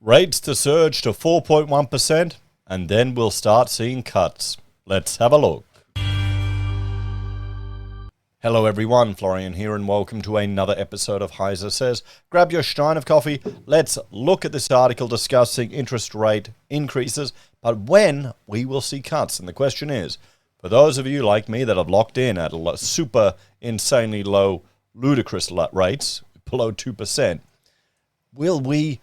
Rates to surge to 4.1%, and then we'll start seeing cuts. Let's have a look. Hello everyone, Florian here, and welcome to another episode of HeiseSays. Grab your stein of coffee. Let's look at this article discussing interest rate increases, but when we will see cuts. And the question is, for those of you like me that have locked in at super insanely low, ludicrous rates, below 2%, will we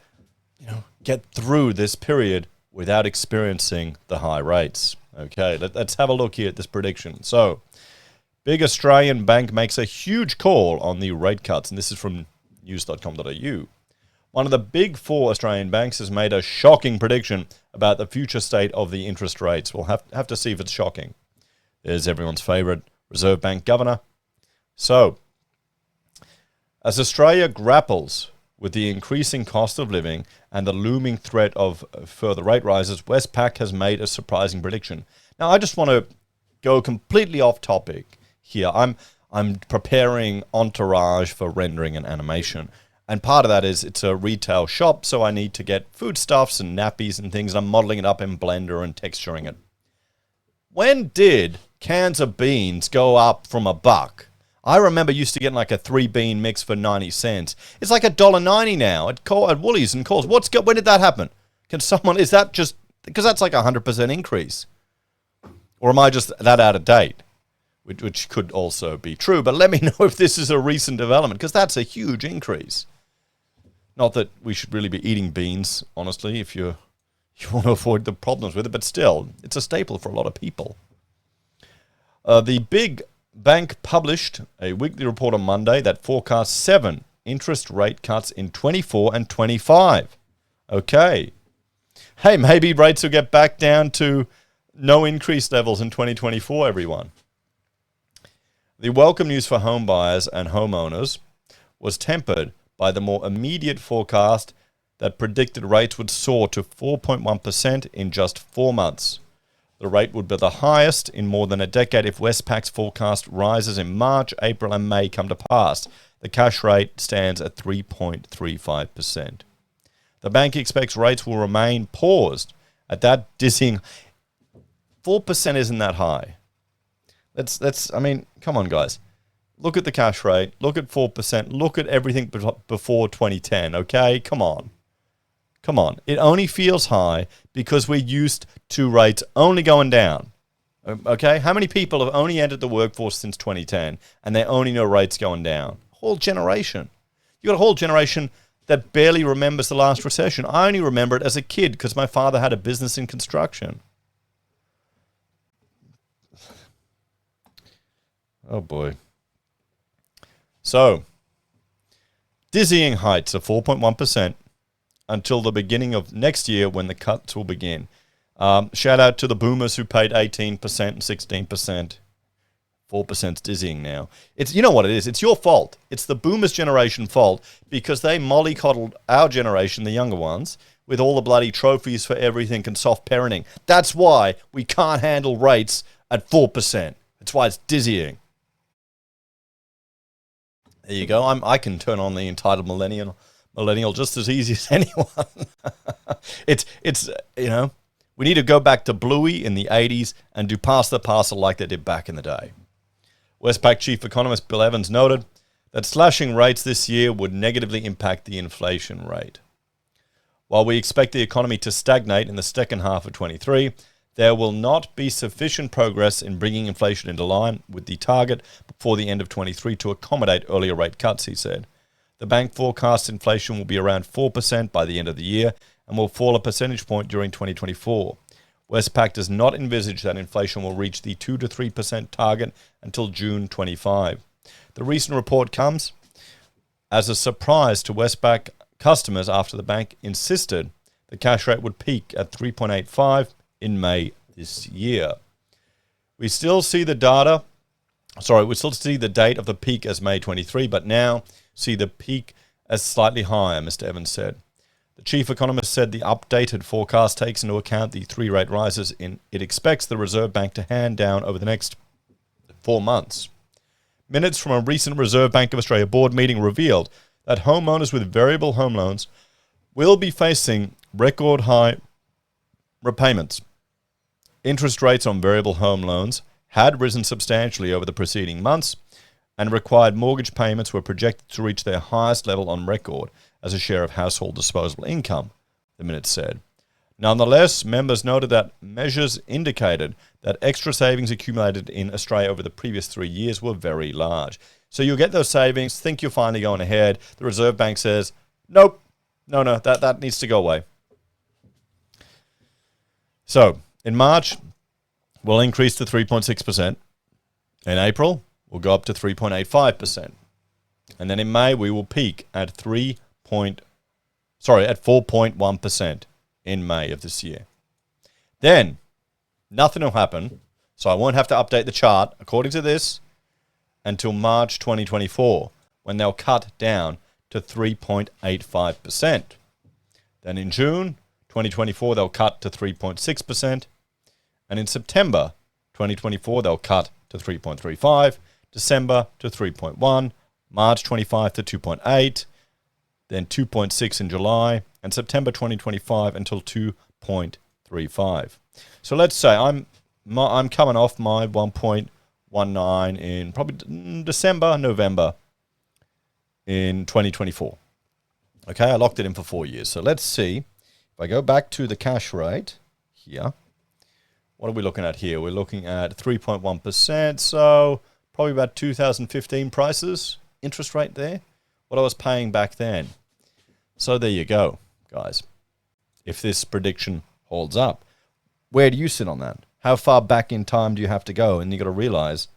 get through this period without experiencing the high rates? Okay, let's have a look here at this prediction. So, big Australian bank makes a huge call on the rate cuts, and this is from news.com.au. One of the big four Australian banks has made a shocking prediction about the future state of the interest rates. We'll have to see if it's shocking. There's everyone's favourite Reserve Bank governor. So, as Australia grapples with the increasing cost of living and the looming threat of further rate rises, Westpac has made a surprising prediction. Now, I just want to go completely off topic here. I'm preparing Entourage for rendering and animation, and part of that is it's a retail shop, so I need to get foodstuffs and nappies and things, and I'm modeling it up in Blender and texturing it. When did cans of beans go up from $1? I remember used to get like a 3-bean mix for 90 cents. It's like $1.90 now at Woolies and Coles. When did that happen? Is that just, because that's like 100% increase? Or am I just that out of date? Which could also be true, but let me know if this is a recent development, because that's a huge increase. Not that we should really be eating beans, honestly, if you want to avoid the problems with it, but still, it's a staple for a lot of people. The big bank published a weekly report on Monday that forecasts 7 interest rate cuts in 24 and 25. Okay. Hey, maybe rates will get back down to no increase levels in 2024, everyone. The welcome news for home buyers and homeowners was tempered by the more immediate forecast that predicted rates would soar to 4.1% in just 4 months. The rate would be the highest in more than a decade if Westpac's forecast rises in March, April and May come to pass. The cash rate stands at 3.35%. The bank expects rates will remain paused at that dizzying 4%. Isn't that high? Come on, guys. Look at the cash rate. Look at 4%. Look at everything before 2010, okay? Come on. It only feels high because we're used to rates only going down, okay? How many people have only entered the workforce since 2010 and they only know rates going down? Whole generation. You got a whole generation that barely remembers the last recession. I only remember it as a kid because my father had a business in construction. Oh boy. So, dizzying heights of 4.1% until the beginning of next year when the cuts will begin. Shout out to the boomers who paid 18% and 16%. 4%'s dizzying now. You know what it is? It's your fault. It's the boomers' generation fault because they mollycoddled our generation, the younger ones, with all the bloody trophies for everything and soft parenting. That's why we can't handle rates at 4%. That's why it's dizzying. There you go. I can turn on the entitled millennial just as easy as anyone. We need to go back to Bluey in the 80s and do pass the parcel like they did back in the day. Westpac chief economist Bill Evans noted that slashing rates this year would negatively impact the inflation rate. While we expect the economy to stagnate in the second half of 23, there will not be sufficient progress in bringing inflation into line with the target before the end of 23 to accommodate earlier rate cuts, he said. The bank forecasts inflation will be around 4% by the end of the year and will fall a percentage point during 2024. Westpac does not envisage that inflation will reach the 2 to 3% target until June 25. The recent report comes as a surprise to Westpac customers after the bank insisted the cash rate would peak at 3.85 in May this year. We still see the date of the peak as May 23, but now see the peak as slightly higher, Mr. Evans said. The chief economist said the updated forecast takes into account the 3 rate rises it expects the Reserve Bank to hand down over the next 4 months. Minutes from a recent Reserve Bank of Australia board meeting revealed that homeowners with variable home loans will be facing record high repayments. Interest rates on variable home loans had risen substantially over the preceding months, and required mortgage payments were projected to reach their highest level on record as a share of household disposable income, the minutes said. Nonetheless, members noted that measures indicated that extra savings accumulated in Australia over the previous 3 years were very large. So you'll get those savings, think you're finally going ahead. The Reserve Bank says, nope, no, that needs to go away. So in March, we'll increase to 3.6%. In April, we'll go up to 3.85%. And then in May, we will peak at 4.1% in May of this year. Then nothing will happen, so I won't have to update the chart according to this until March 2024, when they'll cut down to 3.85%. Then in June 2024, they'll cut to 3.6%. And in September 2024, they'll cut to 3.35%, December to 3.1%, March 25 to 2.8%, then 2.6% in July, and September 2025 until 2.35%. So let's say I'm coming off my 1.19 in probably December, November in 2024. Okay, I locked it in for 4 years. So let's see. If I go back to the cash rate here, what are we looking at here? We're looking at 3.1%, so probably about 2015 prices, interest rate there, what I was paying back then. So there you go, guys. If this prediction holds up, where do you sit on that? How far back in time do you have to go? And you got to realize,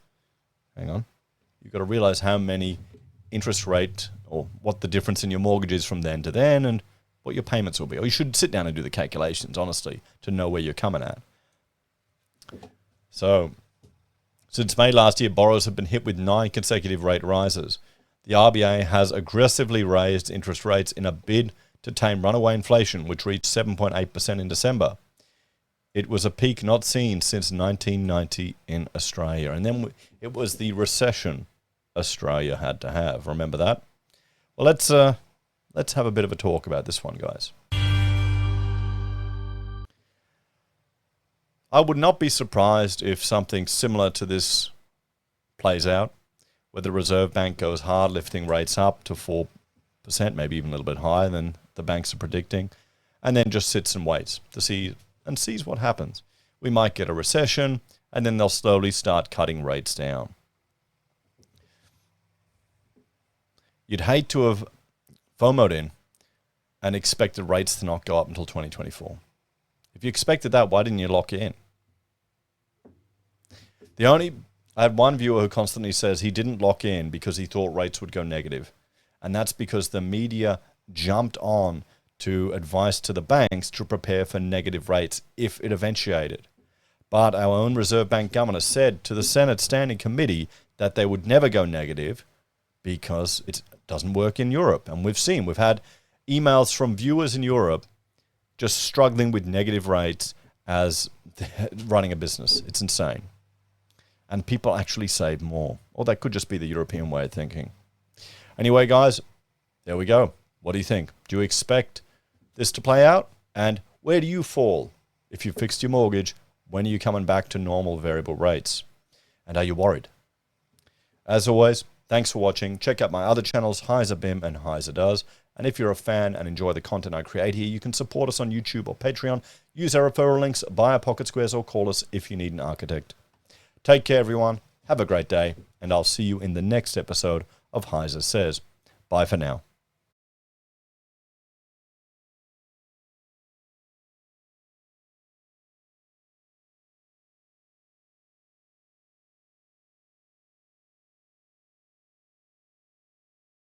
you've got to realize how many interest rate or what the difference in your mortgage is from then to then and what your payments will be. Or you should sit down and do the calculations, honestly, to know where you're coming at. So, since May last year, borrowers have been hit with 9 consecutive rate rises. The RBA has aggressively raised interest rates in a bid to tame runaway inflation, which reached 7.8% in December. It was a peak not seen since 1990 in Australia. And then it was the recession Australia had to have. Remember that? Well, let's have a bit of a talk about this one, guys. I would not be surprised if something similar to this plays out, where the Reserve Bank goes hard, lifting rates up to 4%, maybe even a little bit higher than the banks are predicting, and then just sits and waits to see and sees what happens. We might get a recession, and then they'll slowly start cutting rates down. You'd hate to have FOMO'd in and expected rates to not go up until 2024. If you expected that, why didn't you lock in? I had one viewer who constantly says he didn't lock in because he thought rates would go negative. And that's because the media jumped on to advice to the banks to prepare for negative rates if it eventuated. But our own Reserve Bank governor said to the Senate Standing Committee that they would never go negative because it doesn't work in Europe. And we've had emails from viewers in Europe just struggling with negative rates as running a business. It's insane. And people actually save more. Or that could just be the European way of thinking. Anyway, guys, there we go. What do you think? Do you expect this to play out? And where do you fall if you fixed your mortgage? When are you coming back to normal variable rates? And are you worried? As always, thanks for watching. Check out my other channels, Heise BIM and Heise Does. And if you're a fan and enjoy the content I create here, you can support us on YouTube or Patreon. Use our referral links, buy our pocket squares, or call us if you need an architect. Take care, everyone. Have a great day, and I'll see you in the next episode of HeiseSays. Bye for now.